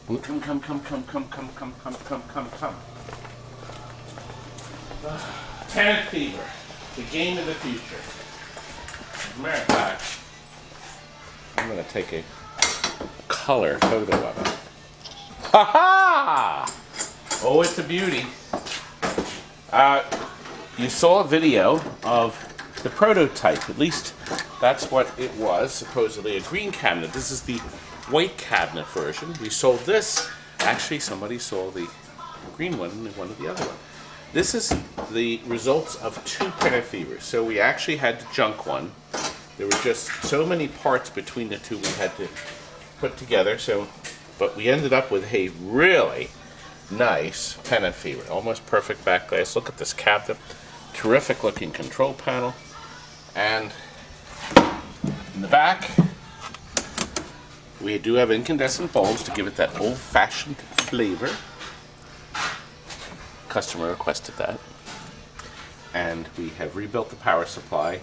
Come, come, come, come, come, come, come, come, come, come, come. Pennant Fever, the game of the future. As a matter of fact, I'm going to take a color photo of it. Ha ha! Oh, it's a beauty. You saw a video of the prototype. At least that's what it was, supposedly a green cabinet. This is the white cabinet version. We sold this. Actually, somebody sold the green one and one of the other one. This is the results of 2 Pennant Fevers. So we actually had to junk one. There were just so many parts between the two we had to put together. But we ended up with a really nice Pennant Fever. Almost perfect back glass. Look at this cabinet. Terrific looking control panel. And in the back, we do have incandescent bulbs to give it that old-fashioned flavor. Customer requested that. And we have rebuilt the power supply.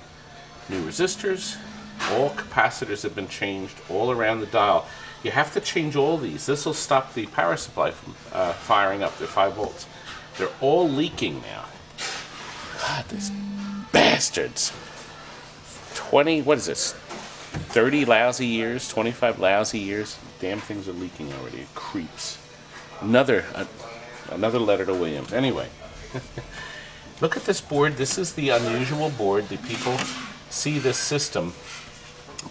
New resistors. All capacitors have been changed all around the dial. You have to change all these. This will stop the power supply from firing up. They're 5 volts. They're all leaking now. God, these bastards. 20, what is this? 30 lousy years, 25 lousy years. Damn things are leaking already. It creeps. Another letter to Williams. Anyway, look at this board. This is the unusual board. The people see this system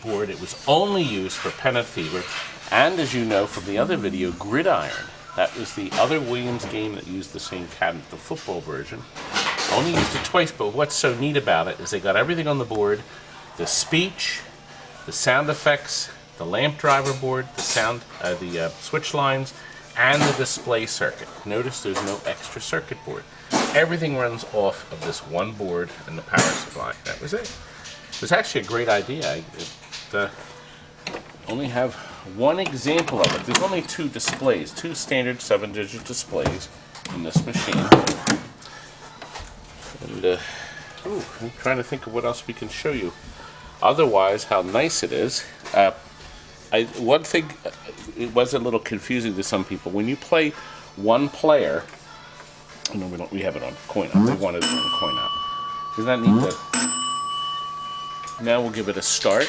board. It was only used for Pennant Fever, and as you know from the other video, Gridiron. That was the other Williams game that used the same cabinet, the football version. Only used it twice, but what's so neat about it is they got everything on the board: the speech, the sound effects, the lamp driver board, the switch lines, and the display circuit. Notice there's no extra circuit board. Everything runs off of this one board and the power supply. That was it. It was actually a great idea. I only have one example of it. There's only 2 displays, 2 standard 7-digit displays in this machine. And I'm trying to think of what else we can show you. Otherwise, how nice it is. One thing, it was a little confusing to some people. When you play one player, no, we have it on coin op. They wanted it on coin op. Isn't that neat? Now we'll give it a start.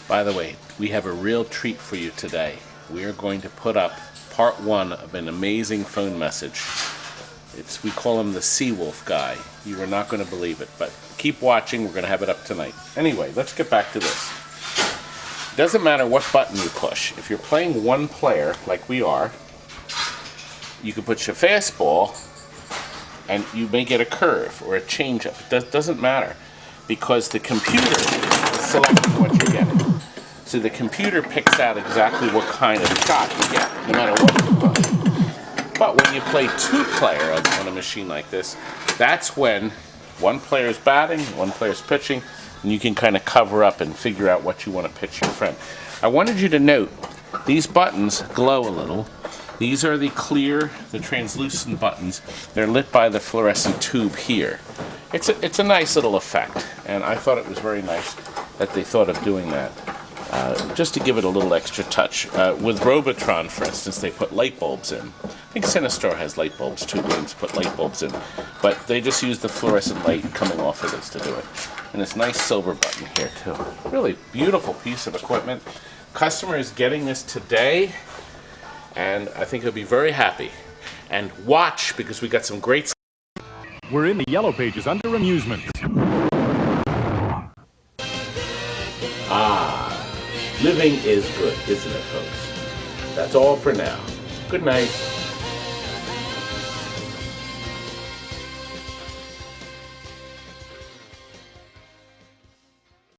By the way, we have a real treat for you today. We are going to put up part 1 of an amazing phone message. We call him the Seawolf guy. You are not going to believe it, but keep watching. We're going to have it up tonight. Anyway, let's get back to this. It doesn't matter what button you push. If you're playing one player, like we are, you can put your fastball, and you may get a curve or a changeup. It doesn't matter, because the computer is selecting what you're getting. So the computer picks out exactly what kind of shot you get, no matter what you push. But when you play 2-player on a machine like this, that's when one player's batting, one player's pitching, and you can kind of cover up and figure out what you want to pitch your friend. I wanted you to note, these buttons glow a little. These are the clear, the translucent buttons. They're lit by the fluorescent tube here. It's a nice little effect, and I thought it was very nice that they thought of doing that. Just to give it a little extra touch. With Robotron, for instance, they put light bulbs in. I think Sinistar has light bulbs too, games put light bulbs in. But they just use the fluorescent light coming off of this to do it. And this nice silver button here too. Really beautiful piece of equipment. Customer is getting this today, and I think he'll be very happy. And watch, because we got some great... We're in the yellow pages under amusements. Living is good, isn't it, folks? That's all for now. Good night.